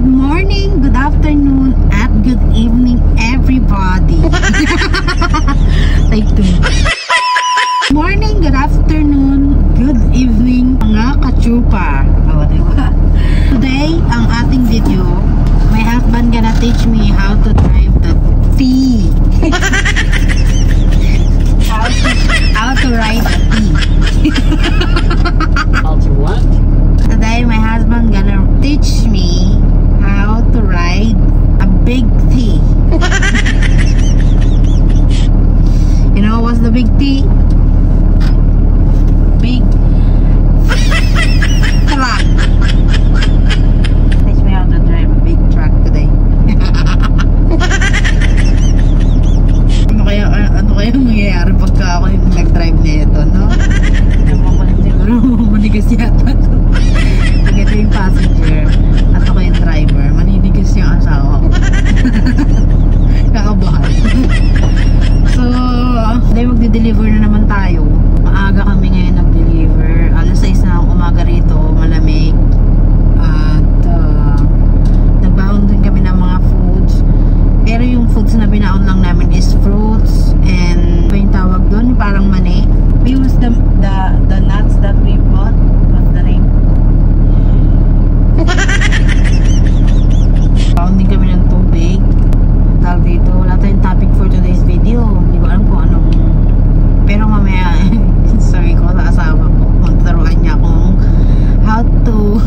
Good morning, good afternoon, at good evening, everybody. Take two. Good morning, good afternoon, good evening, mga kachupa. O, diba? Today, ang ating video, my husband gonna teach me how to drive the T. How to ride the T. How to what? Today, my husband gonna teach me how to ride a big T. You know what's the big T? Big truck. Teach me how to drive a big truck today. Ano kaya mangyayari pagka ako yung nag-drive na ito, no? Siguro manigas yata ito. Pag ito yung passenger at ako yung driver, maninigas yung asawa ko. Kakabahan. So, today magdi-deliver na naman tayo. Maaga kami ngayon nag-deliver. Alas 6 na ang umaga rito, malamig. At nagbaon din kami ng mga foods. Pero yung foods na binaon lang namin is fruits and ano yung tawag doon? Parang mani. We use the nuts that we bought. What's the name? Baon din kami ng tubig. Tawag dito. Wala tayong topic for today's video. Hindi ko alam kung anong. Pero mamaya, sorry ko sa asawa ko. Magtaruan niya kung how to.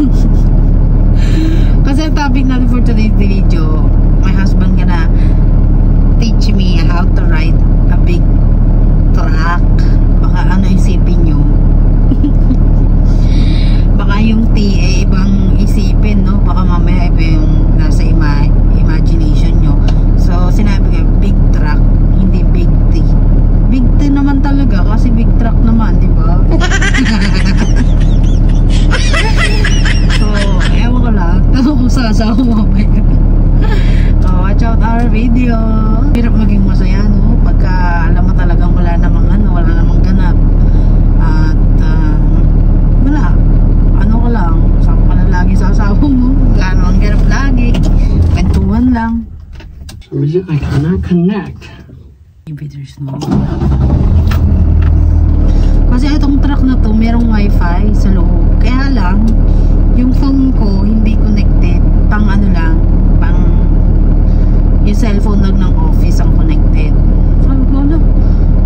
Kasi ang topic natin for today's video, my husband gonna teach me how to ride a big truck. Baka ano isipin nyo. Baka yung T ibang isipin, no? Baka mamaya iba yung nasa imagination nyo. So sinabi ko big truck, hindi big T. Big T naman talaga kasi big truck naman, di ba? So ewan ko lang, tanong ko sa asawa mamaya. Watch out our video. Hirap maging masaya, no? Pagka alam mo talagang wala namang ganap. At wala. Ano ka lang, sama ka na lagi sa asawa mo. Wala namang ganap lagi. Kwentuhan lang. I cannot connect. Maybe there's no. Kasi itong truck na to, merong wifi sa loob. Kaya lang, yung phone ko hindi connected. Pang ano lang, pang yung cellphone lang ng office ang connected. Sabi ko, ano,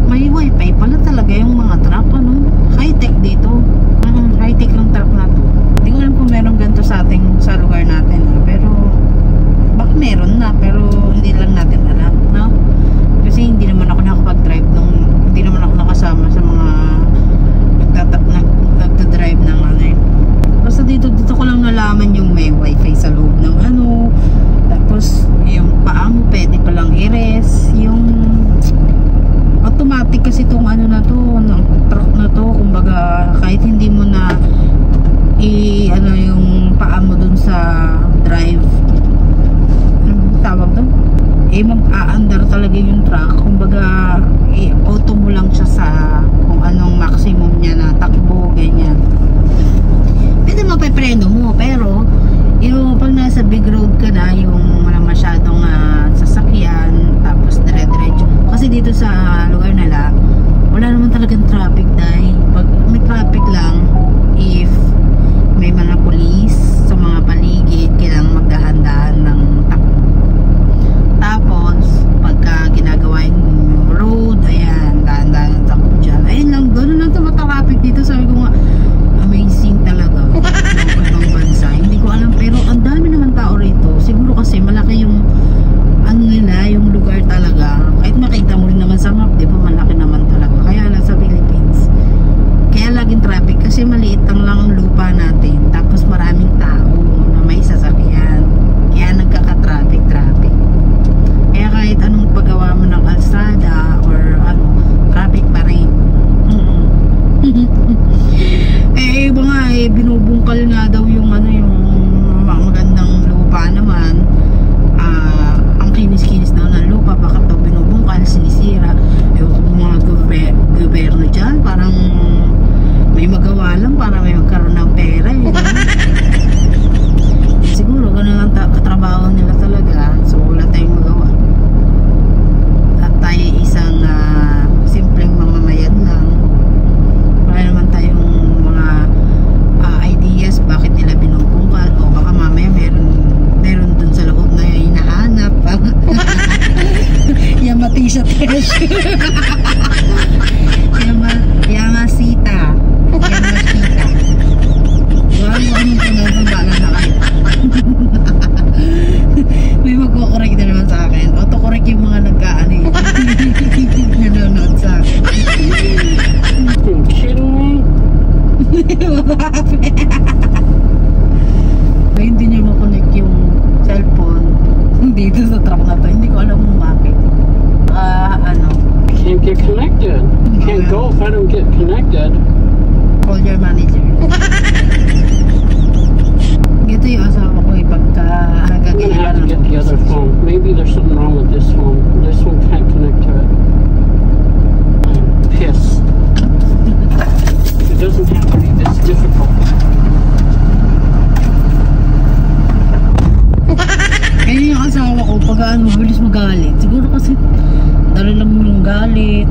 may wifi pala talaga yung mga truck, ano? High-tech dito. High-tech lang truck na to. Hindi ko alam kung meron ganito sa lugar natin. Pero, baka meron na. Pero, hindi lang natin alam, no? Kasi hindi naman ako nakapag-drive hindi naman ako nakasama sa mga nagta-drive ng ano eh. Basta dito ko lang nalaman yung may wifi sa loob ng ano. Tapos, yung paa mo pwede palang i-rest. Yung automatic kasi itong ano na to, truck na to, kumbaga kahit hindi mo na ano yung paa mo dun sa drive, anong tawag doon? Mag-aandar talaga yung truck, kumbaga auto mo lang siya sa kung anong maximum niya na takbo, ganyan. Pwede mapepreno mo, pero yung pag nasa big road ka na, yung wala masyadong sasakyan, tapos dire-diretso. Kasi dito sa lugar nila, wala naman talagang traffic dahil pag may traffic lang, if may mga police sa mga paligid, kailangan magdahan-dahan ng takbo. Tapos, pagka ginagawa yung road, ayan, dahan-dahan ng takbo dyan. Ayun lang, gano'n lang ito matraffic dito. Sabi ko nga, amazing talaga. Ibang bansa. Hindi ko alam, pero ang dami naman tao rito. Siguro kasi malaki yung ano nila, yung lugar talaga. Kahit makita mo rin naman sa map, di ba, malaki naman talaga. Kaya lang sa Philippines. Kaya laging traffic kasi maliit lang ang lupa natin. Tapos maraming tao na may sasakyan. can go if I don't get connected. Call your manager. Ito yung asawa ko pagka I'm gonna have to get the other phone. Maybe there's something wrong with this phone. This one can't connect to it. I'm pissed. It doesn't have to be this difficult. Kaya yung asawa ko pag mabilis magalit. Siguro kasi dala lang mo yung galit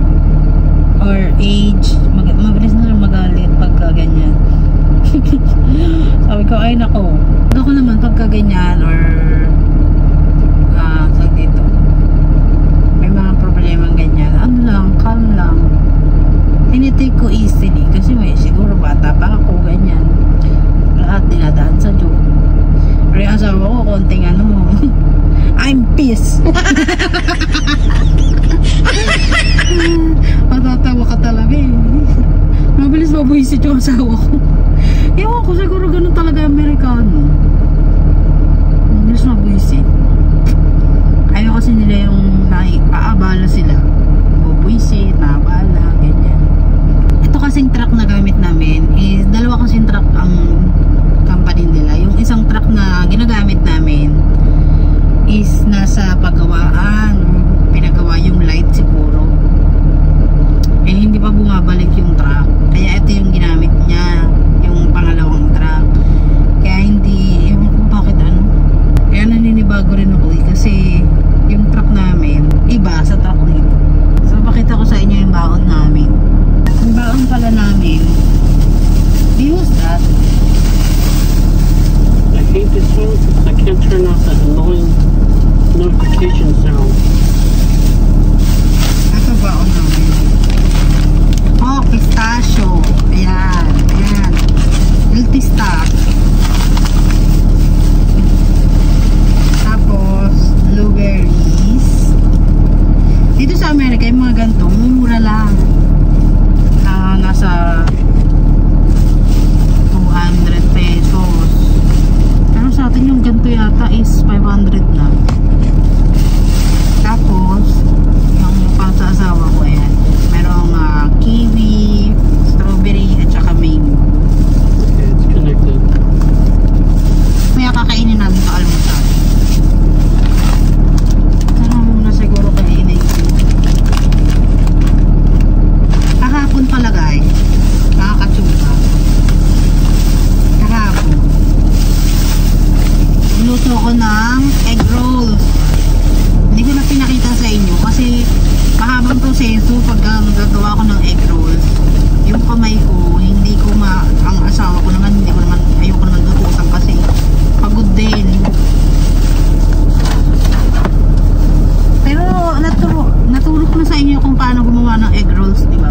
or age. Mabilis na lang magalit pagka ganyan. Sabi ko, ay nako. Ako naman pagka ganyan or sag dito may mga problemang ganyan, ano lang, calm lang, tinitake ko easily kasi may siguro bata pa ako, ganyan, lahat dinadaan sa joke. Pero yung asawa ko konting I'm pissed. Matatawa ka talaga eh. Mabilis mabuhisit yung asawa ko. Ewan ko, siguro ganun talaga Amerikano. Mabilis mabuhisit. Ayaw kasi nila yung naiaabala sila. Mabuhisit, naabala, ganyan. Ito kasing truck na gamit namin is dalawa kasing truck ang company nila. Yung isang truck na ginagamit namin is nasa pagawaan. Pinagawa yung light siguro. Eh hindi pa bumabalik yung truck. Kaya ito yung ginamit niya. Yung pangalawang truck. Kaya hindi, ewan ko bakit Kaya naninibago rin ako kasi yung truck namin iba sa truck nito. So pakita ko sa inyo yung baon namin. Yung baon pala namin, who's that? I hate this one because I can't turn off that annoying notification sound. Ito baon namin. Oh, pistachio. Ayan, ayan. Healthy stuff. Tapos, blueberries. Dito sa Amerika, yung mga ganito, mura lang. Nasa 200 pesos. Pero sa atin yung ganito yata is 500 na. Tapos, yung pang sa asawa ko, ayan. Merong kiwi, strawberry, at saka mango. Okay, it's connected. Kaya kakainin namin sa almusal. Sana muna siguro kainin. Kahapon pala guys, nakakatsuga. Kahapon luto ko ng egg rolls. Hindi ko na pinakita sa inyo kasi mahabang proseso pagka magagawa ko ng egg rolls. Yung kamay ko, hindi ko ang asawa ko naman, ayoko naman lutusan kasi pagod din. Pero naturo ko na sa inyo kung paano gumawa ng egg rolls, di ba?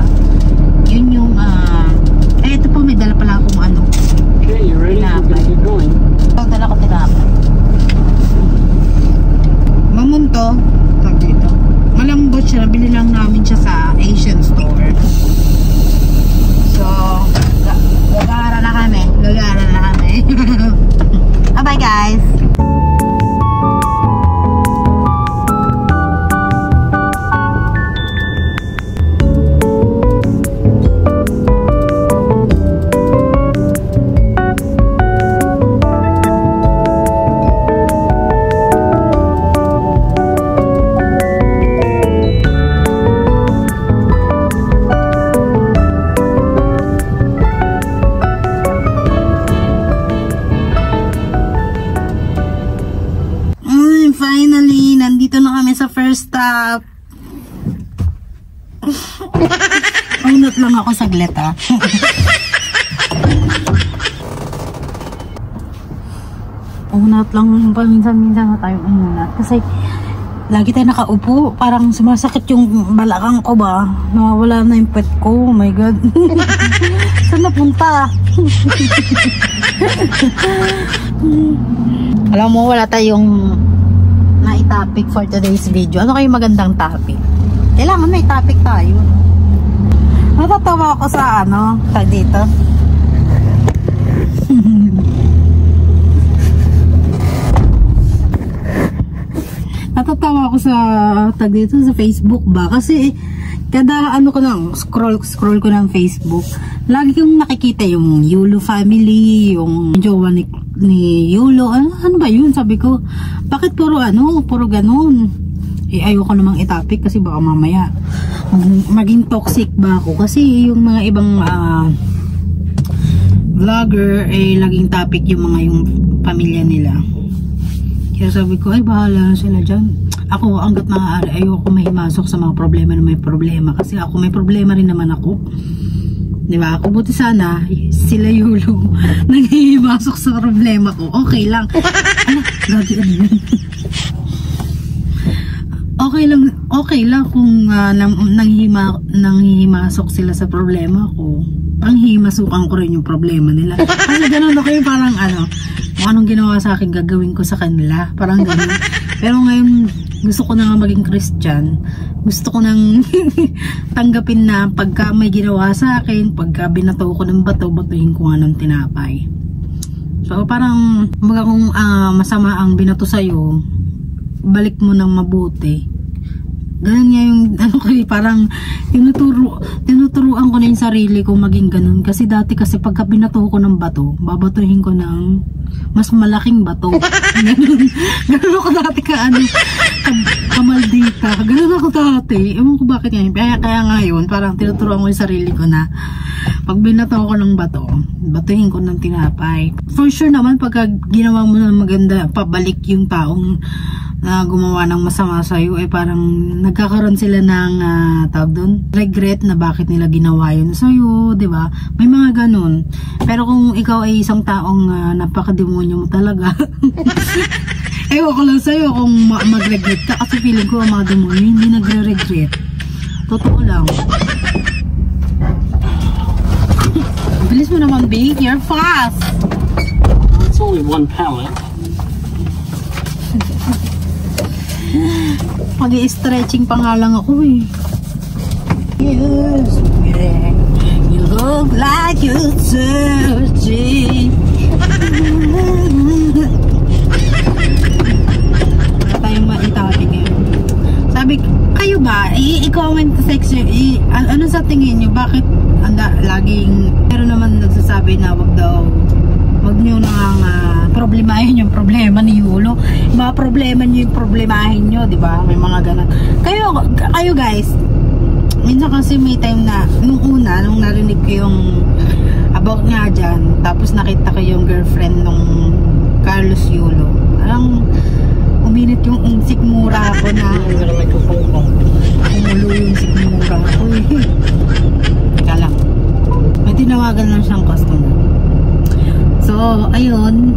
Yun yung ito po, may dala pala akong Okay, you ready? We're gonna keep going. Dala ko tinapay. Mamunto, tag dito. Malambot siya, nabili lang namin siya sa Asian store. So, gagara na kami. Bye guys! Finally, nandito na kami sa first stop. Unat lang ako saglit ha. Unat lang, paminsan-minsan na tayo umunat. Kasi lagi tayo nakaupo, parang sumasakit yung balakang ko ba. Nawawala na yung pet ko, oh my god. Saan napunta? Alam mo, wala tayong topic for today's video. Ano kayo magandang topic? Kailangan may topic tayo. Natatawa ako sa tag dito. Natatawa ako sa tag dito sa Facebook ba? Kasi Kada ano ko lang, scroll ko ng Facebook, lagi kong nakikita yung Yulo family, yung jowa ni Yulo. Ano ba yun? Sabi ko, bakit puro ganun? Eh, ayoko namang itapik kasi baka mamaya maging toxic ba ako. Kasi yung mga ibang vlogger, eh, laging topic yung pamilya nila. Kaya sabi ko, ay bahala na sila dyan. Ako, hanggat maaari, ayoko mahimasok sa mga problema na may problema. Kasi ako, may problema rin naman ako. Diba? Ako, buti sana, sila Yulo, nanghihimasok sa problema ko. Okay lang. Gagi, ano yun? Okay lang kung nanghihimasok sila sa problema ko. Panghimasukan ko rin yung problema nila. Kasi ganun ako yung parang kung anong ginawa sa akin, gagawin ko sa kanila. Parang ganun. Pero ngayon, gusto ko na nga maging Christian. Gusto ko nang tanggapin na pagka may ginawa sa akin, pagka binato ko ng bato, batuhin ko nga ng tinapay. So parang kung masama ang binato sa'yo, balik mo ng mabuti. Ganun nga yung parang tinuturuan ko na yung sarili ko maging ganun. Kasi dati kasi pagka binato ko ng bato, babatuhin ko ng mas malaking bato. Ganun ako dati kamaldita. Ganun ako dati. Ewan ko bakit ngayon. Kaya ngayon, parang tinuturuan ko yung sarili ko na pag binato ko ng bato, batuhin ko ng tinapay. For sure naman, pagka ginawa mo ng maganda, pabalik yung taong na gumawa ng masama sa'yo, eh parang nagkakaroon sila ng tawag doon, regret na bakit nila ginawa yun sa'yo, diba? May mga ganun. Pero kung ikaw ay isang taong napakademonyo mo talaga, ewan ko lang sa'yo kung mag-regret ka, kasi feeling ko ang mga demonyo hindi nagre-regret. Totoo lang. Bilis mo naman, babe. You're fast. It's only one pallet. Mag-i-stretching pa nga lang ako eh. Yes, yeah. You look like you're searching. Wala tayong maitapig eh. Sabi, kayo ba, i-comment sa section, ano sa tingin nyo, bakit laging, pero naman nagsasabi na wag nyo nang problemahin yung problema ni Yulo. Mga problema nyo yung problemahin nyo, diba? May mga ganun. Kayo guys, minsan kasi may time na, nung narinig ko yung about nga dyan, tapos nakita ko yung girlfriend nung Carlos Yulo. Parang uminit yung sikmura ko na umulo yung sikmura ko eh. Teka lang. May tinawagan lang siyang customer. So, ayun.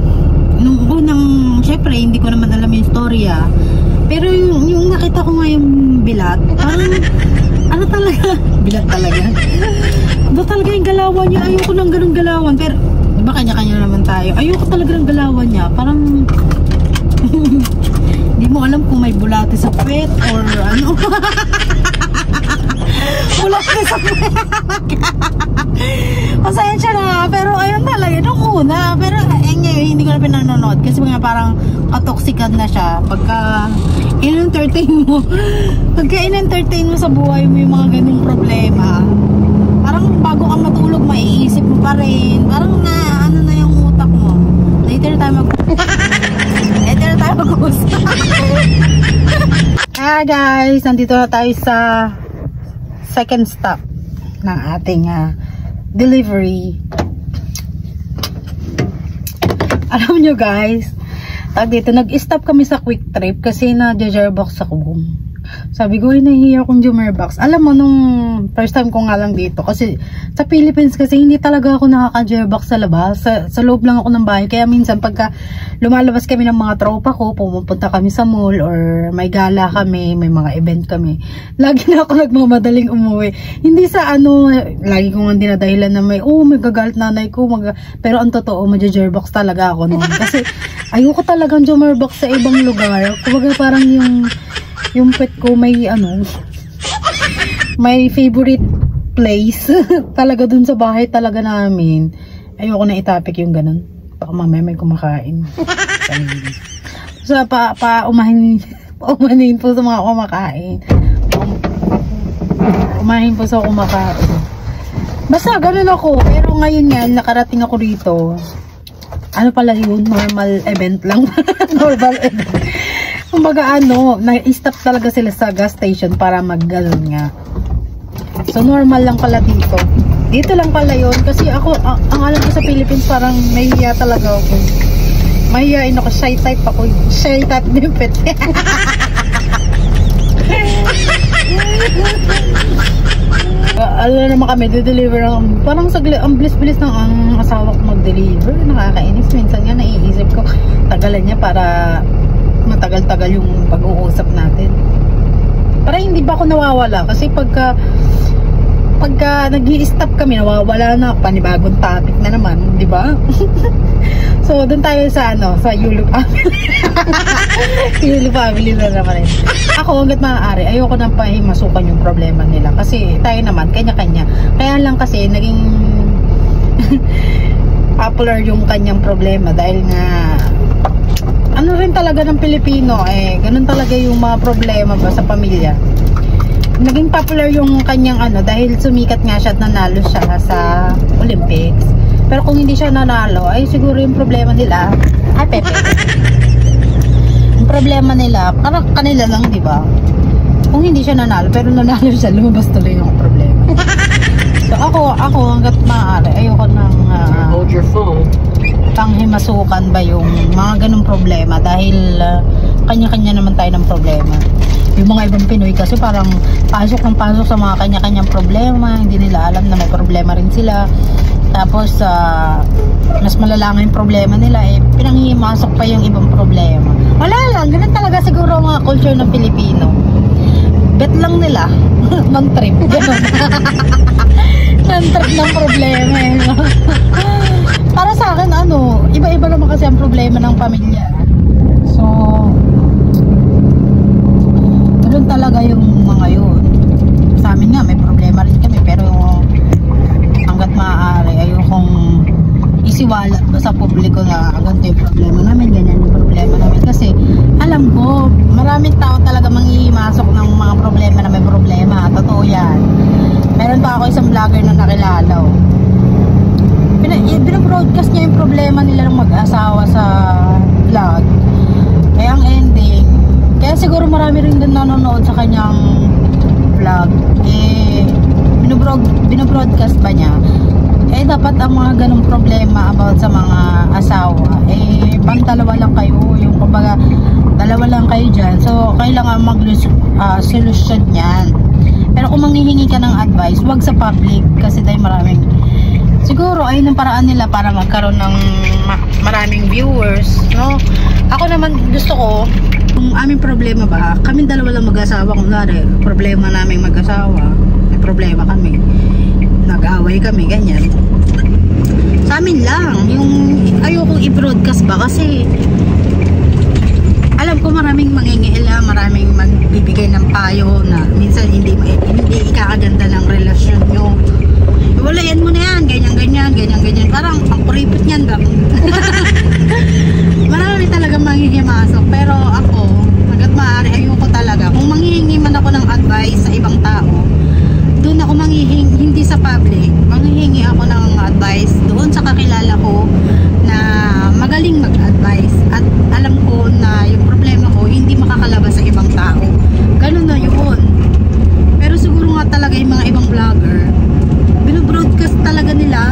Nung unang, syempre, hindi ko naman alam yung storya. Pero yung nakita ko nga yung bilat, parang, ano talaga? Bilat talaga. Ano talaga yung galawan niya? Ayoko ng ganun galawan. Pero, diba kanya-kanya naman tayo? Ayoko talaga ng galawan niya. Parang, hindi mo alam kung may bulate sa puwet or ano. Bulate sa puwet. Pasensya na, pero ayun talaga nung una, pero ngayon hindi ko na pinanonood kasi mga parang katoksikan na siya pagka in-entertain mo sa buhay mo yung mga ganung problema, parang bago ka matulog maiisip mo pa rin, parang ano na yung utak mo. Later tayo mag-usap. Kaya guys, nandito na tayo sa second stop ng ating delivery. Alam nyo guys, dito nag-stop kami sa Quick Trip kasi na-jarbox ako. Sabi ko, nahihiya akong Jumerbox. Alam mo, nung first time ko nga lang dito, kasi sa Philippines kasi hindi talaga ako nakaka-Jumerbox sa labas. Sa loob lang ako ng bahay. Kaya minsan pagka lumalabas kami ng mga tropa ko, pumupunta kami sa mall or may gala kami, may mga event kami, lagi na ako nagmamadaling umuwi. Hindi sa lagi ko nga dinadahilan na may gagalit nanay ko. Pero ang totoo, mag-Jumerbox talaga ako noon. Kasi ayoko talagang Jumerbox sa ibang lugar. Kumbaga parang yung pet ko may may favorite place talaga dun sa bahay talaga namin. Ayoko na itapik yung ganun. Baka mamaya may kumakain. So umahin po sa mga kumakain. mahimpos ako kumakain. Basta ganun ako. Pero ngayon nga, nakarating ako rito. Ano pala yun? Normal event lang. Normal event. Kumbaga na-stop talaga sila sa gas station para mag-ganun nga. So normal lang pala dito. Dito lang pala yun. Kasi ako, ang alam ko sa Philippines, parang mahihiya talaga ako. Mahihiyain ako. Shy type ako. Shy type din pet. Alam naman kami, di-deliver ang parang ang bilis-bilis ng ang asawa ko mag-deliver. Nakakainis. Minsan nga naiisip ko, tagalan niya para matagal-tagal yung pag-uusap natin. Para hindi ba ako nawawala? Kasi pagka nag-i-stop kami, nawawala na, panibagong topic na naman, di ba? So, doon tayo sa sa Yulu family. Yulu family na naman. Ako, hanggat maaari, ayoko nang pahimasukan yung problema nila. Kasi tayo naman, kanya-kanya. Kaya lang kasi, naging popular yung kanyang problema dahil nga, ano rin talaga ng Pilipino, ganun talaga yung mga problema ba sa pamilya. Naging popular yung kanyang dahil sumikat nga siya at nanalo siya sa Olympics. Pero kung hindi siya nanalo, ay siguro yung problema nila, Pepe. Yung problema nila, parang kanila lang, di ba? Kung hindi siya nanalo, pero nanalo siya, lumabas tuloy yung problema. So ako hanggat maaari, ayoko nang hold your phone. Panghimasukan ba yung mga ganung problema dahil kanya-kanya naman tayo ng problema. Yung mga ibang Pinoy kasi parang pasok ng pasok sa mga kanya-kanyang problema, hindi nila alam na may problema rin sila. Tapos mas malala yung problema nila, pinanghihimasok pa yung ibang problema. Wala lang, ganun talaga siguro mga culture ng Pilipino. Bet lang nila, non-trip, gano'n. Non-trip ng problema. Para sa akin, iba-iba naman kasi ang problema ng pamilya. So, gano'n talaga yung mga yun. Sa amin nga, may problema rin kami, pero hanggat maaari, ayokong isiwala sa publiko na ganito yung problema namin, ganyan yung problema namin. Kasi, alam ko, maraming tao talaga manghihimasok ng mga problema na may problema. Totoo yan. Meron pa ako isang vlogger na nakilala. Binobroadcast niya yung problema nila ng mag-asawa sa vlog. Kaya ang ending, kaya siguro marami rin din nanonood sa kanyang vlog. Binobroadcast ba niya? Dapat ang mga ganong problema about sa mga asawa, pang dalawa lang kayo, yung kumbaga dalawa lang kayo dyan, so kailangan mag-solusyon yan. Pero kung manghihingi ka ng advice, wag sa public, kasi dahil maraming, siguro ayun ang paraan nila para magkaroon ng maraming viewers, no? Ako naman gusto ko, kung aming problema ba, kaming dalawa lang mag-asawa, kunwari problema naming mag-asawa, may problema kami, nag-away kami, ganyan, sa amin lang, yung ayokong i-broadcast ba, kasi alam ko maraming mangingiila, maraming magbibigay ng payo na minsan hindi ikakaganda ng relasyon nyo. Walayan mo na yan, ganyan, parang pangkuripot niyan ba? Marami talaga manghihimasok, pero ako, hanggat maaari, ayoko talaga. Kung manghihingi man ako ng advice sa ibang tao, doon ako manghihingi, hindi sa public, manghihingi ako ng advice doon sa kakilala ko na magaling mag-advise at alam ko na yung problema ko hindi makakalabas sa ibang tao. Ganun na yun. Pero siguro nga talaga yung mga ibang vlogger, binobroadcast talaga nila,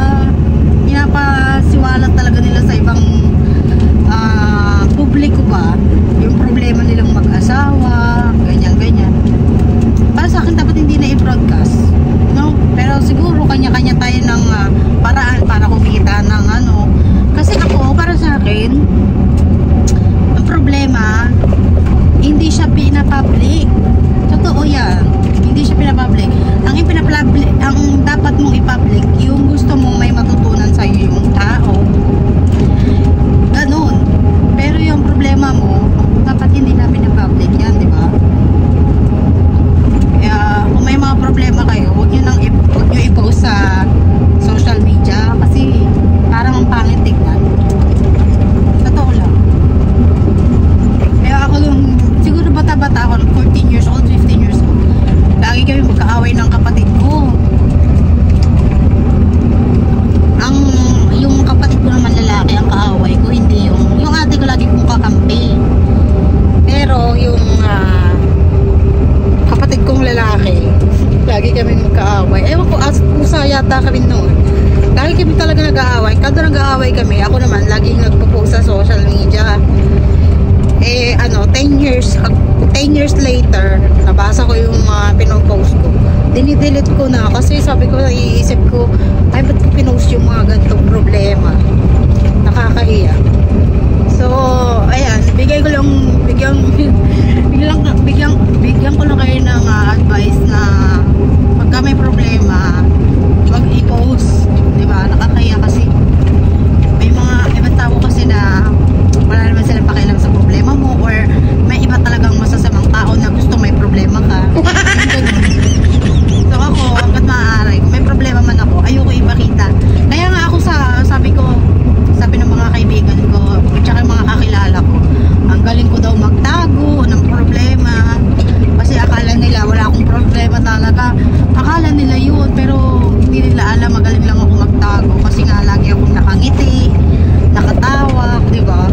pinapasiwalat talaga nila sa ibang publiko ba yung problema nilang mag-asawa, ganyan. Para sa akin dapat hindi na i-broadcast, no? Pero siguro kanya-kanya tayo ng paraan para kumita ng kasi ako, para sa akin, ang problema hindi siya pinapublic. Totoo yan, hindi siya pinapublic. Ang dapat mong i-public yung gusto mong may matutunan sa'yo yung tao, ganun. Pero yung problema mo dapat hindi na pinapublic yan, di ba? Kaya kung may mga problema kayo, huwag nyo i-post sa social media kasi parang ang pangit tignan. Totoo lang. Kaya ako siguro bata-bata ako, 14 years old, 15 years old, lagi kami magkaaway ng kapatid ko. masyado nag-aaway kami. Ako naman, laging nagpo-post sa social media. 10 years later, nabasa ko yung mga pinopost ko. Dinidelete ko na kasi sabi ko, naiisip ko, ay ba't ko pinost yung mga ganitong problema? Nakakahiya. So, ayan, bigyan ko lang kayo ng advice na pagka may problema, wag i-post, di ba? Nakakahiya kasi may mga ibang tao kasi na wala naman silang pakialam sa problema mo, or may iba talagang masasamang tao na gusto may problema ka. So ako, hanggat maaari, kung may problema man ako, ayoko ipakita. Kaya nga ako sabi ng mga kaibigan ko, tsaka mga kakilala ko, ang galing ko daw magtago ng problema. Kasi akala nila wala akong problema talaga. Akala nila yun, pero hindi nila alam, magaling lang ako magtago. Kasi nga lagi akong nakangiti, nakatawa, di ba?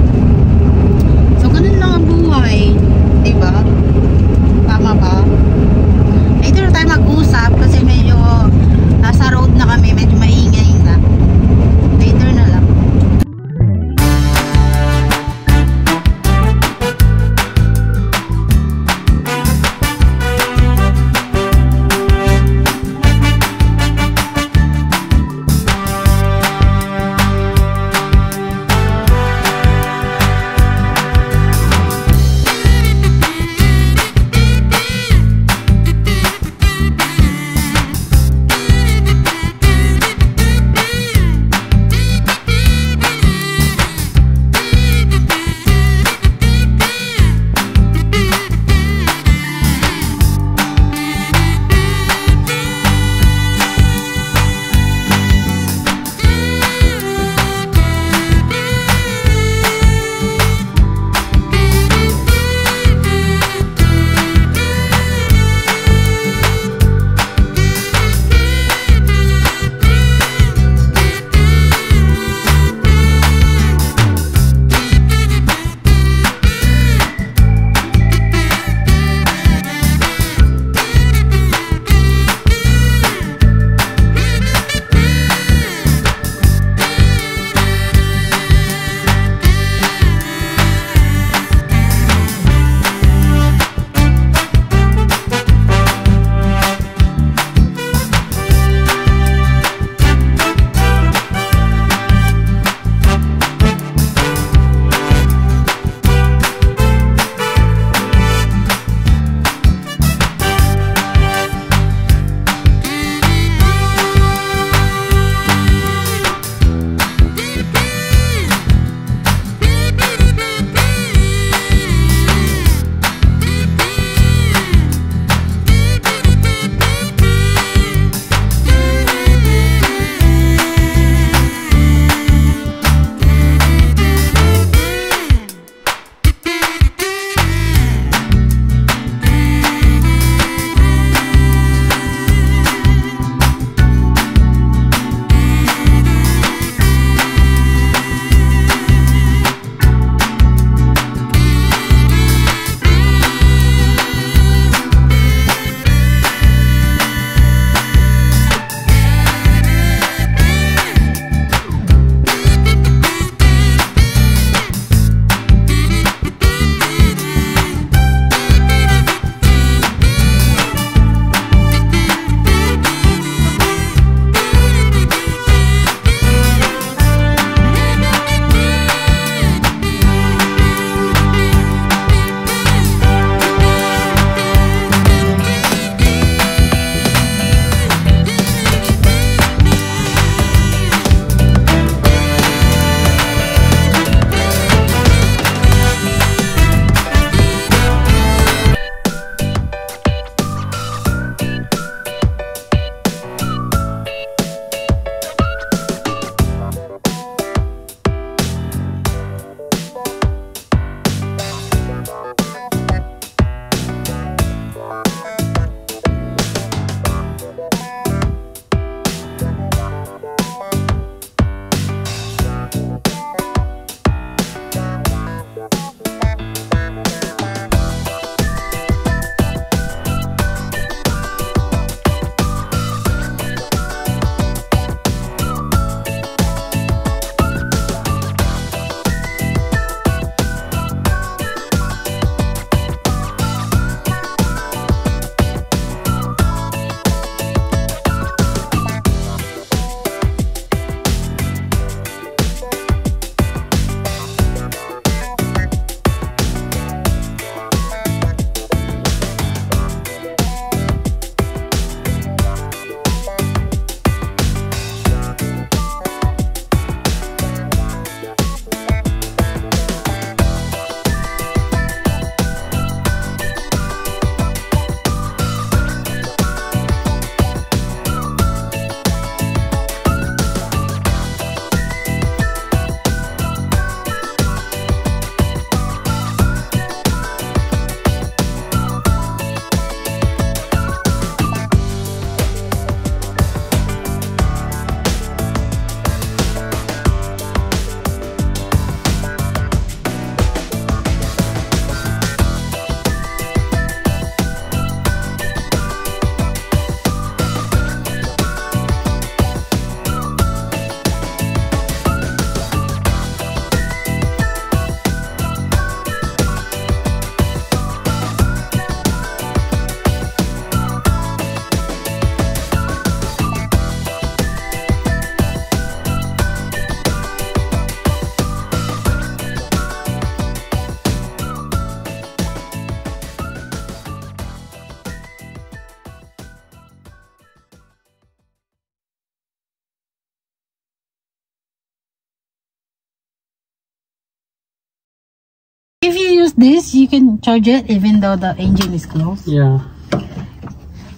use this, you can charge it even though the engine is closed. Yeah.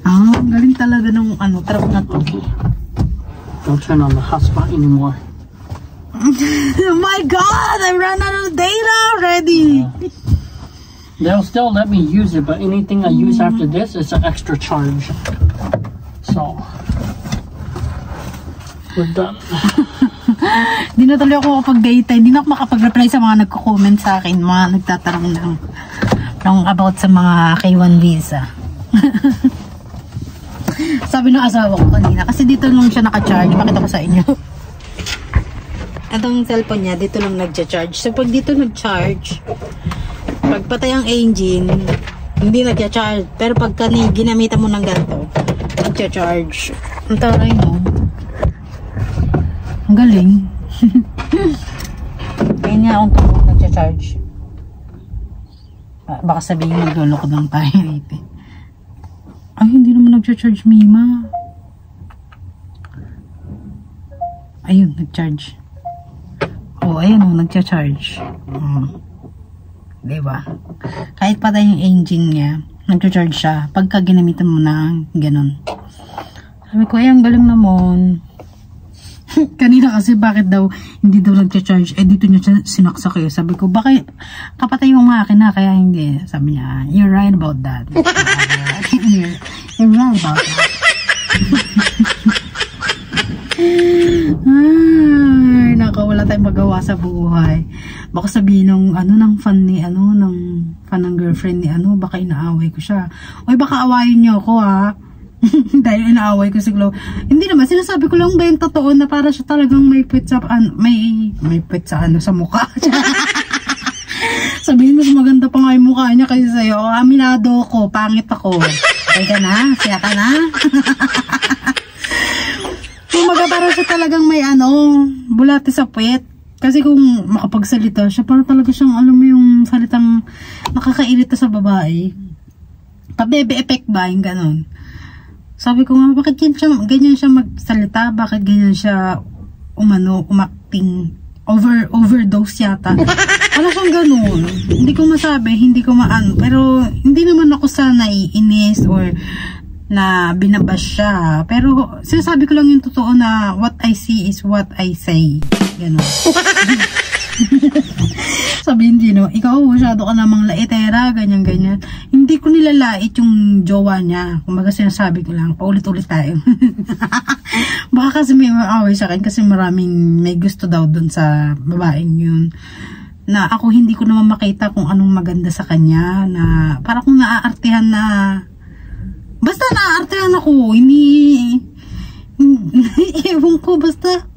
Ah, galing talaga nung truck na to. Okay. Don't turn on the hotspot anymore. Oh my god, I ran out of data already. Yeah. They'll still let me use it, but anything I use after this is an extra charge. So, we're done. Di na tuloy ako kapag-data. Hindi na ako makapag-reply sa mga nagko-comment sa akin, mga nagtatanong ng about sa mga K1 visa. Sabi ng asawa ko kanina, kasi dito nung siya naka-charge, makita ko sa inyo. Itong cellphone niya, dito lang nagcha-charge. So, pag dito nag-charge, pag patay ang engine, hindi nagcha-charge. Pero pagka ginamitan mo ng ganito, nagcha-charge. Ang taray mo. Ang galing. Kaya niya akong tulong nagcha-charge. Baka sabihin magluloko ng tayo rito. Ay, hindi naman nagcha-charge, Mima. Ayun, nag-charge. Oh, ayun o, nagcha-charge. Diba? Kahit patay yung engine niya, nagcha-charge siya pagka ginamitan mo ng ganun. Sabi ko, ay, ang galing naman. Kanina kasi bakit daw hindi daw nagcha-charge, dito niya sinaksak eh. Sabi ko, bakit kapatay yung makina kaya hindi. Sabi niya, you're right about that. You're right about that. Ay, wala tayong magawa sa buhay. Baka sabihin ng fan ni fan ng girlfriend ni baka inaaway ko siya. Oy, baka awayin niyo ako ha. Dahil inaaway ko si Glo. Hindi naman, sinasabi ko lang ba yung totoo na para siya talagang may puwet sa sa mukha. Sabihin mo, maganda pa nga yung mukha niya kasi sa'yo. Aminado ko, pangit ako. Ay ka na? Siya ka na? Kumaga para siya talagang may bulate sa puwet. Kasi kung makapagsalita siya, para talaga siyang alam mo yung salitang nakakairita sa babae. Kabebe effect ba yung ganon? Sabi ko nga, bakit ganyan siya magsalita? Bakit ganyan siya umakting? Overdose yata. Wala siyang ganun. Hindi ko masabi, hindi ko maano. Pero hindi naman ako sa naiinis or na binabash siya. Pero sinasabi ko lang yung totoo na what I see is what I say. Ganon. Sabihin din, ikaw masyado ka namang laitera, ganyan-ganyan. Hindi ko nilalait yung jowa niya. Kumbaga sinasabi ko lang, paulit-ulit tayo. Baka kasi may away sa akin kasi maraming may gusto daw dun sa babaeng yun. Na ako hindi ko naman makita kung anong maganda sa kanya. Na para kung naaartihan na basta naaartihan ako. Hindi ewan ko, basta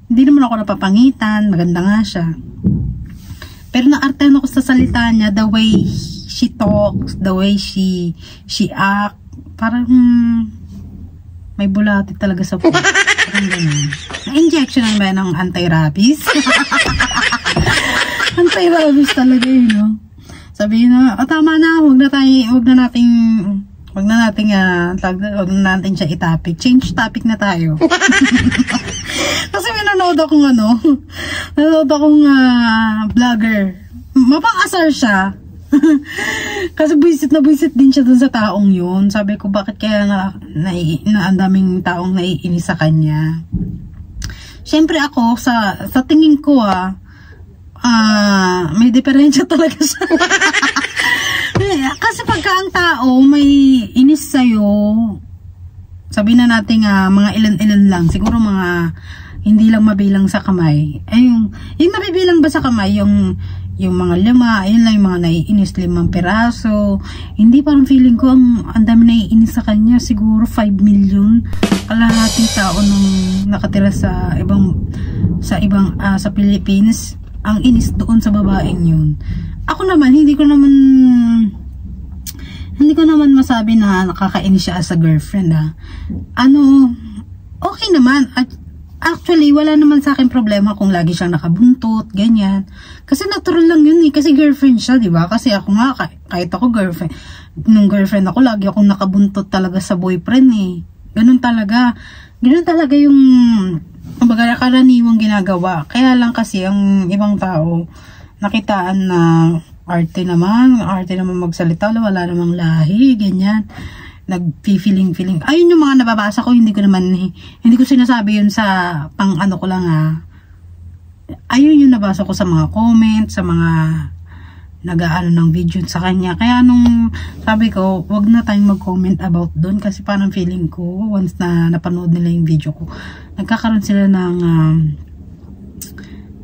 hindi naman ako napapangitan, maganda nga siya. Pero naartehan ako sa salita niya, the way she talks, the way she act, parang may bulati talaga sa puso. Parang ganun. Na-injection ba ng anti-rabies? Anti-rabies talaga yun, no? Sabihin na, tama na, wag na natin siya i-topic. Change topic na tayo. Kasi may nanood akong vlogger. Mapang-asar siya. Kasi buisit din siya dun sa taong yun. Sabi ko, bakit kaya na ang daming taong naiinis sa kanya. Siyempre ako, sa tingin ko may diferensya talaga siya. Kasi pagka ang tao may inis sa'yo, sabihin na natin mga ilan-ilan lang, siguro mga hindi lang mabilang sa kamay. Ay, yung mabibilang ba sa kamay, yung mga 5, ayun lang yung mga naiinis, 5 peraso. Hindi, parang feeling ko ang dami naiinis sa kanya, siguro 5 million. Kalahating tao nung nakatira sa Philippines, ang inis doon sa babaeng yun. Ako naman, hindi ko naman masabi na nakakainis siya as a girlfriend okay naman. Actually, wala naman sa akin problema kung lagi siyang nakabuntot, ganyan. Kasi natural lang yun kasi girlfriend siya, di ba? Kasi ako nga, kahit ako nung girlfriend ako, lagi akong nakabuntot talaga sa boyfriend Ganun talaga yung kumbaga karaniwang ginagawa. Kaya lang kasi ang ibang tao nakitaan na arte naman magsalita, wala namang lahi, ganyan. Nag-feeling. Ayun yung mga nababasa ko, hindi ko sinasabi yun sa pang ano ko lang Ayun yung nabasa ko sa mga comment, sa mga nag-aano ng video sa kanya. Kaya nung sabi ko, wag na tayong mag-comment about doon kasi parang feeling ko, once na napanood nila yung video ko, nagkakaroon sila ng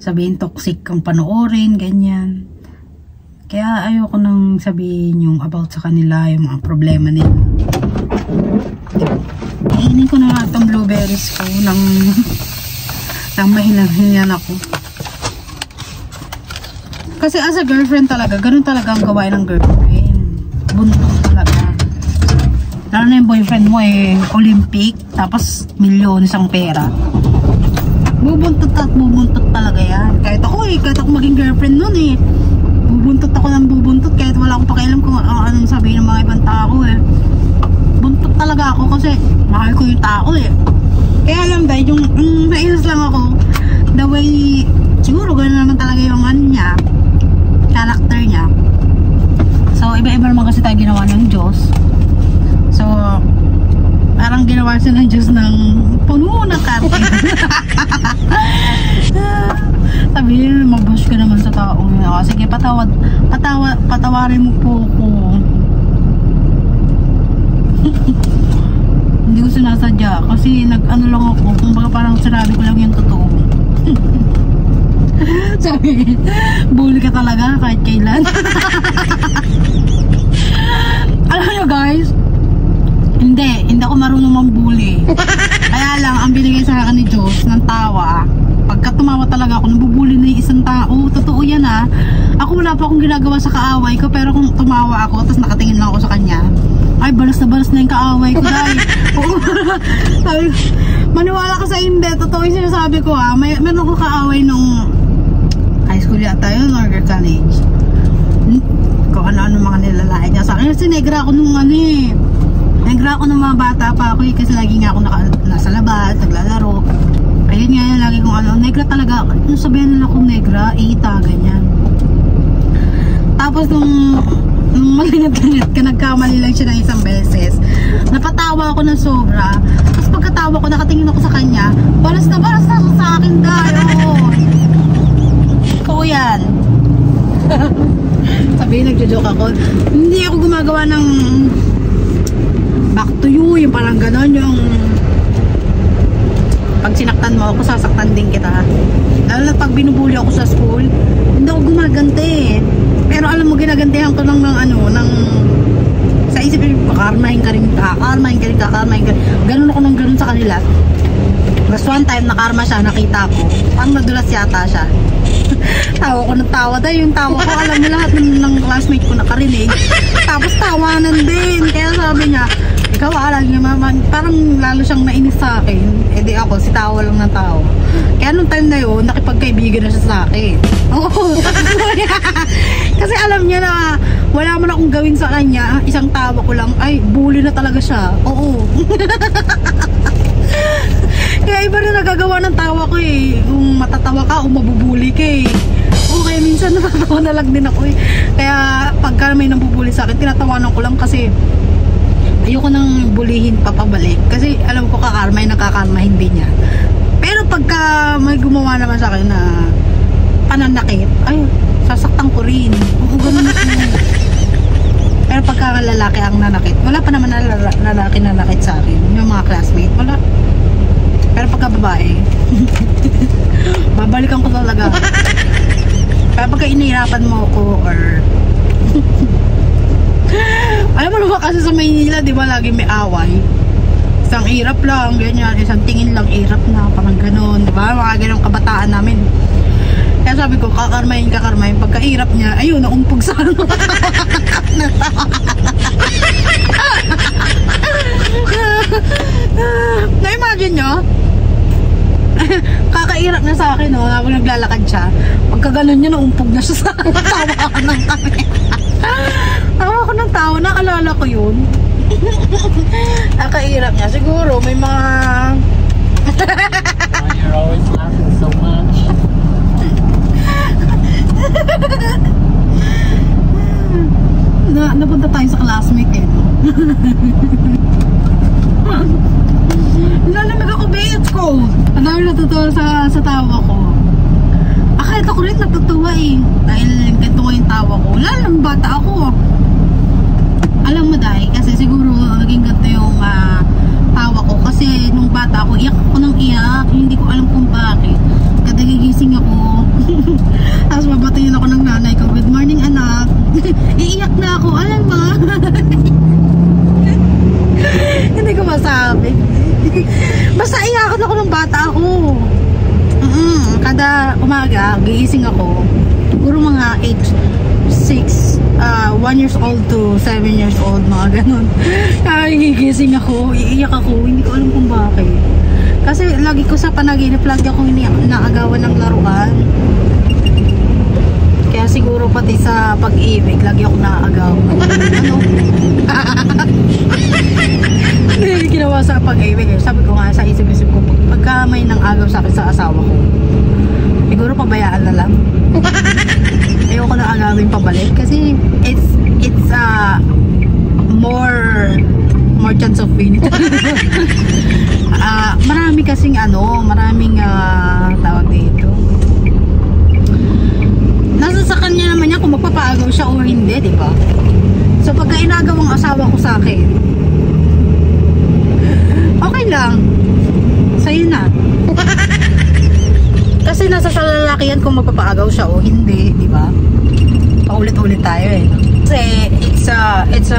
sabihin toxic kang panoorin, ganyan. Kaya ayoko nang sabihin yung about sa kanila, yung mga problema nila. Kainin ko na itong blueberries ko nang mahinang-hinyan ako. Kasi as a girlfriend talaga, ganun talaga ang gawain ng girlfriend. Buntot talaga. Lalo na yung boyfriend mo Olympic, tapos milyon isang pera. Bubuntot at bubuntot talaga yan. Kahit ako maging girlfriend nun bubuntot ako ng bubuntot kahit wala akong pakialam kung anong sabihin ng mga ibang tao Buntot talaga ako kasi mahal ko yung tao Kaya alam dahil yung nainis lang ako, the way, siguro gano'n naman talaga yung niya, character niya. So iba-iba naman kasi tayo ginawa ng Diyos. So parang ginawa siya ng Diyos ng puno ng karte. Sabihin, mag-bash ka naman sa tao. Sige, patawarin mo po ako. Hindi ko sinasadya kasi nag-ano lang ako, kumbaga parang sinabi ko lang yung totoo. Sabi, bully ka talaga kahit kailan. Alam nyo guys, hindi ako marunong mambully. Kaya lang, ang binigay sa akin ni Diyos ng tawa. Pagka tumawa talaga ako, nabubuli na yung isang tao. Totoo yan Ako wala pa akong ginagawa sa kaaway ko, pero kung tumawa ako, tapos nakatingin lang ako sa kanya, ay balas na yung kaaway ko dahil. Sabi, maniwala ka sa hindi, totoo yung sinasabi ko meron ako kaaway nung high school yata yun, or college. Kung ano-ano mga nilalait niya sa akin. Kasi negra ako nung negra ako ng mga bata pa ako kasi lagi nga ako nasa labas, naglalaro. Ayun nga yan, lagi kong negra talaga. Nung sabihan nila akong negra, ganyan. Tapos nung malingat-lingat ka, nagkamali lang siya ng isang beses. Napatawa ako ng sobra. Tapos pagkatawa ko, nakatingin ako sa kanya, balas na sa akin gano'n. Oo yan. Sabihin, nagjo-joke ako. Hindi ako gumagawa ng back to you, yung parang gano'n, yung pag sinaktan mo ako, sasaktan din kita. Lalo na pag binubuli ako sa school, hindi ako gumaganti. Pero alam mo, ginagantihan ko lang sa isip ko, kakarmahin ka rin. Ganun ako ng ganun sa kanila. Mas one time, nakarma siya, nakita ko. Ang nadulas yata siya. Tawa ko ng tawa dahil yung tawa ko, alam mo lahat ng classmate ko nakarinig. Tapos tawanan din. Kaya sabi niya, ikaw lagi naman, parang lalo siyang nainis sa akin. Di ako, si tawa lang ng tawa. Kaya nung time na yun, nakipagkaibigan na siya sa akin. Oo. Kasi alam niya na wala man akong gawin sa kanya, isang tawa ko lang, ay, bully na talaga siya. Oo. Kaya iba na nagagawa ng tawa ko kung matatawa ka o mabubuli ka Okay, minsan natatawa na lang din ako Kaya pagka may nambubuli sa akin, tinatawanan ko lang kasi ayoko nang bulihin papabalik. Kasi alam ko kakarma, nakakarma hindi niya. Pero pagka may gumawa naman sa akin na pananakit, ay, sasaktan ko rin. Oo, ganun ako. Pero pagka lalaki ang nanakit, wala pa naman lalaki nanakit sa akin. Yung mga classmate, wala. Pero pagka babae, babalikan ko talaga. Kaya pagka inihirapan mo ako or alam mo naman kasi sa Maynila, di ba, lagi may away. Isang hirap lang, ganyan. Isang tingin lang, hirap na. Parang ganon, di ba? Mga ganong kabataan namin. Kaya sabi ko, kakarmahin. Pagka-hirap niya, ayun, naumpog sa ano. Na-imagine nyo? Kakairap na sa akin, habang naglalakad siya. Pagka ganon niya, naumpog na siya sa tawa ka ng kami. Tawa ko ng tawa, nakalala ko yun. Nakairap niya. Siguro may mga You're always laughing so much. napunta tayo sa classmate eh. Lalamig ako, babe. It's cold. Ang dami natutuwa sa tawa ko. Akala ko rin natutuwa eh. Dahil ganito nga yung tawa ko. Lalang bata ako. Alam mo dahil, kasi siguro naging ganito yung tawa ko. Kasi nung bata ako, iyak ako ng iyak. Hindi ko alam kung bakit. Kada gigising ako. Tapos babatayin ako ng nanay ko. Good morning, anak. Iiyak na ako. Alam mo? Hindi ko masabi. Basta iyakan ako ng bata ako. Kada umaga, gigising ako. Siguro mga 1 years old to 7 years old, mga ganun. Gigising ako, iiyak ako. Hindi ko alam kung bakit. Kasi lagi ko sa panaginip, lagi ako inaagawan ng laruan. Kaya siguro pati sa pag-ibig, lagi ako naaagawan. Ano? Hindi ginawa sa pag-ibig. Sabi ko nga sa isip-isip ko, pagka may nang agaw sa akin sa asawa ko, siguro pabayaan na lang. Ayoko na agawin pabalik kasi it's more chance of winning. Marami kasing maraming tawag dito. Nasa sa kanya naman niya kung magpapaagaw siya o hindi, di ba? So pagka inagaw ang asawa ko sa akin, okay lang. Sa'yo na. Kasi nasa sa lalaki yan kung magpapaagaw siya o hindi, di ba? Paulit-ulit tayo eh. Kasi it's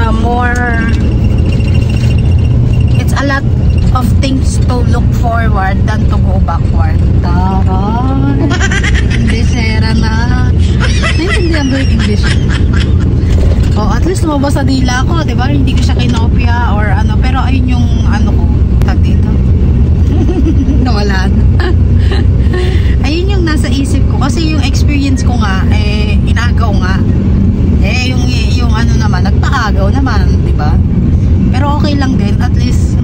a lot of things to look forward than to go backward. Taray. Inglesera na. Naintindihan ba yung English? Oh, at least lumabas sa dila ko, di ba? Hindi ko siya kinopya or ano. Pero ayun yung ko. Tag dito. Nawala na. Ayun yung nasa isip ko. Kasi yung experience ko nga, inagaw nga. Yung naman, nagpaagaw naman, di ba? Pero okay lang din. At least,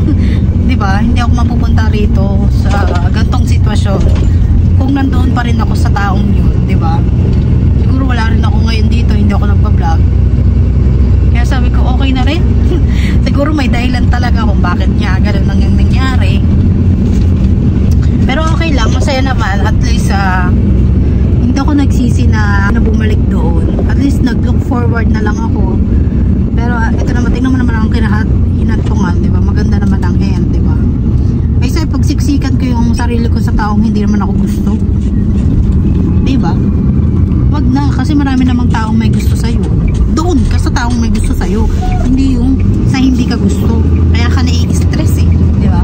di ba? Hindi ako mapupunta rito sa gantong sitwasyon. Kung nandoon pa rin ako sa taong yun, di ba? Siguro wala rin ako ngayon dito. Hindi ako nagpa-vlog. Kaya sabi ko, okay na rin. Siguro may dahilan talaga kung bakit niya ganun nang nangyari. Pero okay lang, masaya naman. At least, hindi ako nagsisi na bumalik doon. At least, nag-look forward na lang ako. Pero, ito naman, tingnan mo naman ang hinantungan, di ba? Maganda naman ang end, di ba? Ay, sa'yo, pagsiksikan ko yung sarili ko sa taong hindi naman ako gusto. Di ba? Wag na, kasi marami namang taong may gusto sa'yo. Doon ka sa taong may gusto sa'yo. Hindi yung sa hindi ka gusto. Kaya ka nai-stress eh. Di ba?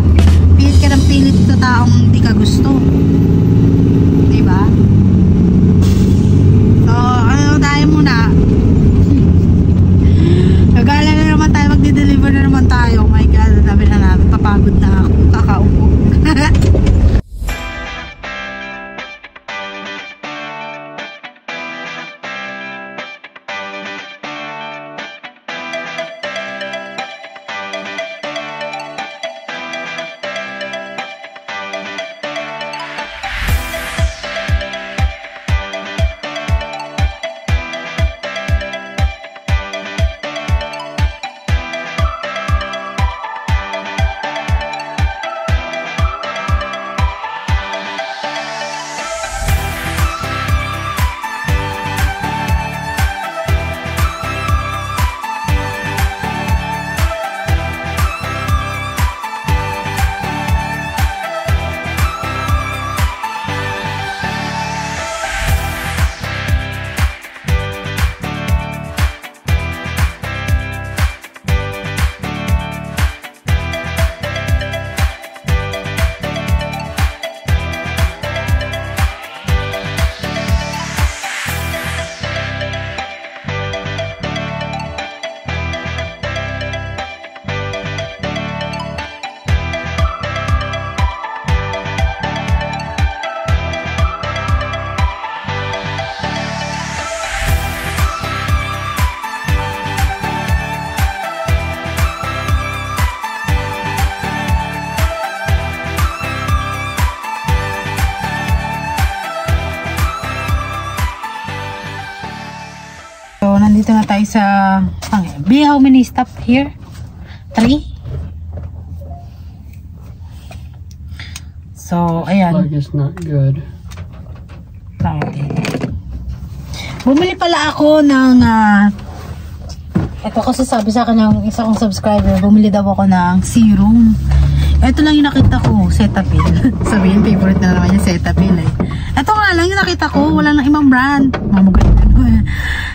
Pilit ka ng pilit sa taong hindi ka gusto. Di ba? So, tayo muna. Gagala na naman tayo. Magdi-deliver na naman tayo. Oh my God, sabi na namin. Papagod na ako. Kakaupo. tayo sa B, how many stop here? 3? So, ayan. Plug is not good. Bumili pala ako ng ito kasi sabi sa akin ng isa kong subscriber, bumili daw ako ng serum. Ito lang yung nakita ko, Cetaphil. Sabihin, favorite na naman yung Cetaphil eh. Ito nga lang yung nakita ko, wala nang ibang brand. Mamagaling na.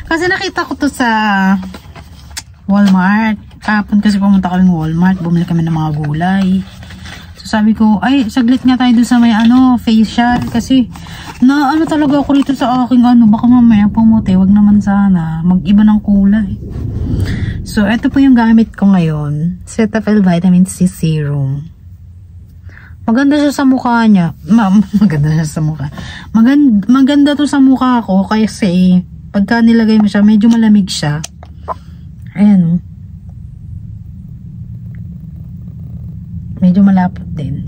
Kasi nakita ko to sa Walmart. Kapon kasi pumunta kami ng Walmart, bumili kami ng mga gulay. So sabi ko, ay, saglit nga tayo doon sa may facial. Kasi, talaga ako rito sa aking baka mamaya pumuti, wag naman sana. Mag-iba ng kulay. So, ito po yung gamit ko ngayon. Cetaphil Vitamin C Serum. Maganda siya sa mukha niya. Maganda siya sa mukha. Maganda to sa mukha ko kasi pagka nilagay mo siya, medyo malamig siya. Ayan. Medyo malapot din.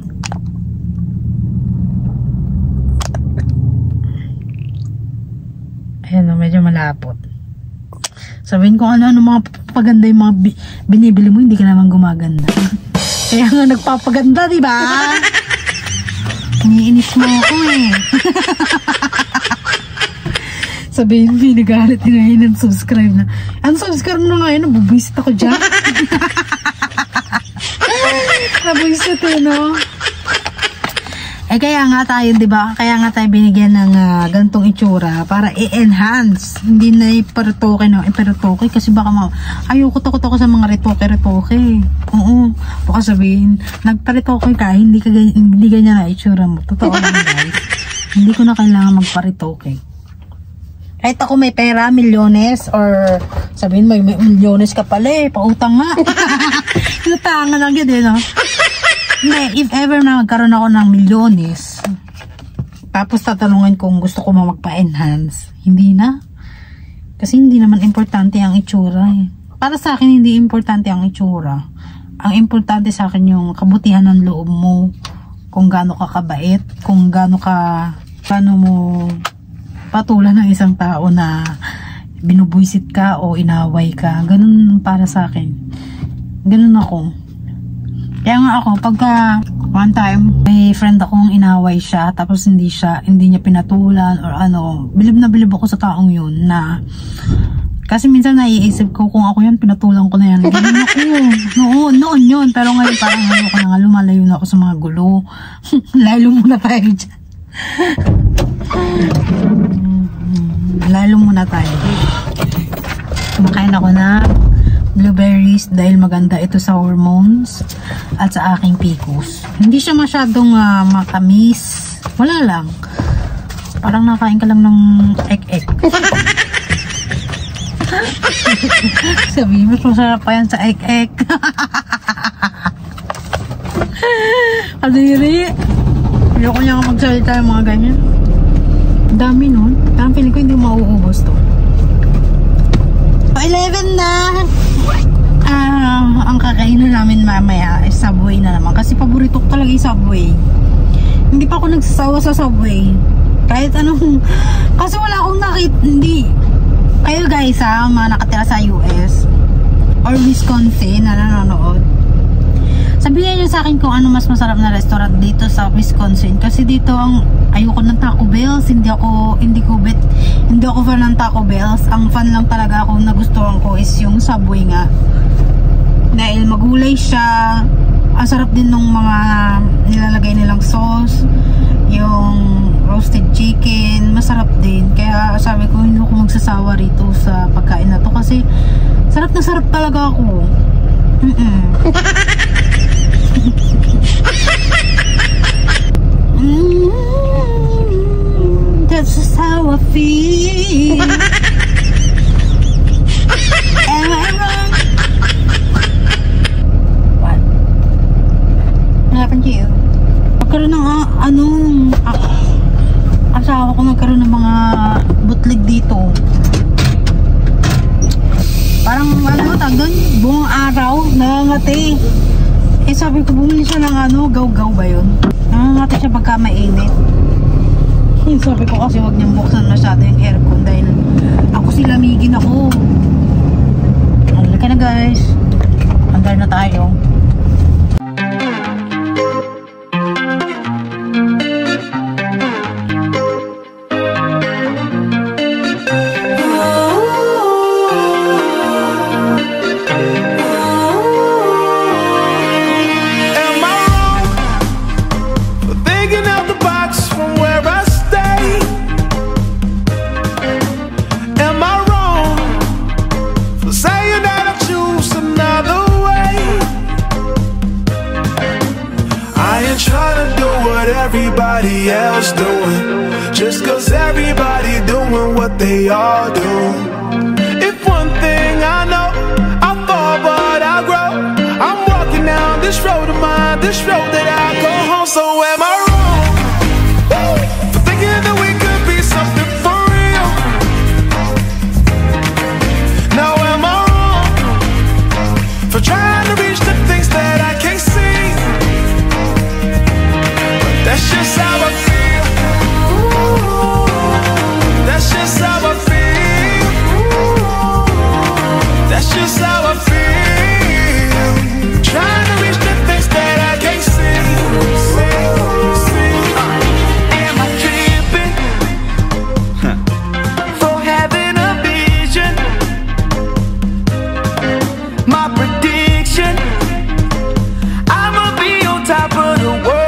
Ayan, medyo malapot. Sabihin ko ano mga paganda yung mga binibili mo, hindi ka naman gumaganda. Kaya nga nagpapaganda, di ba? Iniinis mo ako eh. Sabihin mo, nagalit din ng subscribe na. Unsubscribe mo na ngayon, nabubisit ako dyan. Nabubisit eh, no? Eh kaya nga tayo, di ba? Kaya nga tayo binigyan ng gantong itsura para i-enhance. Hindi na iparitoke na iparitoke kasi baka ayoko takot ako sa mga ritoke. Oo. Baka sabihin, nagparitoke ka, hindi ganyan na itsura mo. Totoo lang guys. Hindi ko na kailangan magparitoke. Kahit ako may pera, milyones, or sabihin may milyones ka pala eh, pautang nga. Inutangan lang yun eh, no? Hindi, if ever na magkaroon ako ng milyones, tapos tatanungan kung gusto ko magpa-enhance, hindi na. Kasi hindi naman importante ang itsura eh. Para sa akin, hindi importante ang itsura. Ang importante sa akin yung kabutihan ng loob mo, kung gaano ka kabait, kung gaano mo patulan ng isang tao na binubuisit ka o inaway ka. Ganun para sa akin. Ganun ako. Kaya nga ako, pagka one time, may friend akong inaway siya, tapos hindi niya pinatulan or bilib na bilib ako sa taong yun na, kasi minsan naiisip ko kung ako yan, pinatulan ko na yan. Ganun ako. Noon yun. Pero ngayon parang ayoko na nga, lumalayo na ako sa mga gulo. Lalo muna tayo dyan. Lalo muna tayo. Kumakain ako na blueberries dahil maganda ito sa hormones at sa aking PCOS. Hindi siya masyadong matamis. Wala lang. Parang nakain ka lang ng ek-ek. Sabi mo, masarap pa yan sa ek-ek. Kadiri. Ayoko niya nga magsalita yung mga ganyan. Dami nun. Parang piling ko hindi mauubos to. 11 na. Ang kakainan namin mamaya ay Subway na naman. Kasi paborito ko talaga yung Subway. Hindi pa ako nagsasawa sa Subway. Kahit anong... Kasi wala akong nakita... Hindi. Kayo guys mga nakatira sa US or Wisconsin na nanonood, sabihin nyo sa akin kung ano mas masarap na restaurant dito sa Wisconsin. Kasi dito ayoko ng Taco Bells. Hindi ako fan ng Taco Bells. Ang fan lang talaga ako na gustuhan ko is yung Subway nga. Dahil magulay siya. Ang sarap din nung mga nilalagay nilang sauce. Yung roasted chicken. Masarap din. Kaya sabi ko, hindi ako magsasawa rito sa pagkain na to. Kasi sarap na sarap talaga ako. That's just how I feel. Am I wrong? What? What happened to you? Nagkaroon ng asawa ko nagkaroon ng mga bootleg dito. Parang tag doon, buong araw nangangati. Sabi ko bumili siya ng gaw-gaw ba yun? Nangangati siya pagka mainit. Sabi ko kasi wag niyang buksan masyado yung aircon dahil ako silamigin ako. Okay na guys. Andar na tayo. Everybody else doing, just cause everybody doing what they all do. If one thing I know, I fall but I grow. I'm walking down this road of mine, this road that I go home. So am I wrong for thinking that we could be something for real? Now am I wrong for trying to reach the things that I can't see? That's just how I feel. That's just how I feel. That's just how I feel. Trying to reach the things that I can't see. Am I tripping for having a vision? My prediction, I'ma be on top of the world.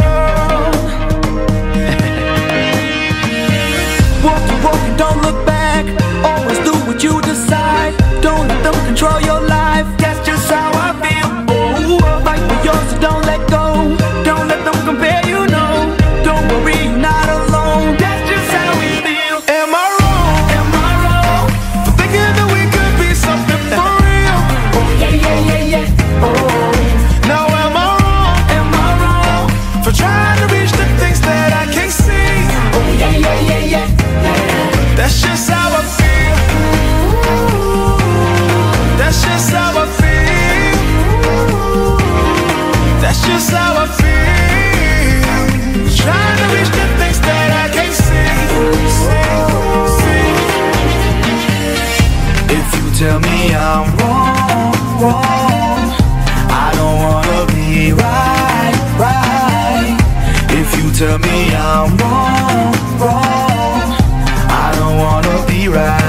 Don't look back, always do what you decide. Don't let them control your life, that's just how I feel. Oh, fight for yours, so don't let go. Don't let them compare, you know. Don't worry, you're not alone, that's just how we feel. Am I wrong? Am I wrong for thinking that we could be something for real? Oh, yeah, yeah, yeah, yeah. Oh, now am I wrong? Am I wrong for trying to reach the things that I can't see? Oh, yeah, yeah, yeah, yeah. That's just how I feel. That's just how I feel. That's just how I feel. Trying to reach the things that I can't see. If you tell me I'm wrong, wrong, I don't wanna be right, right. If you tell me I'm wrong, wrong, I don't wanna be right.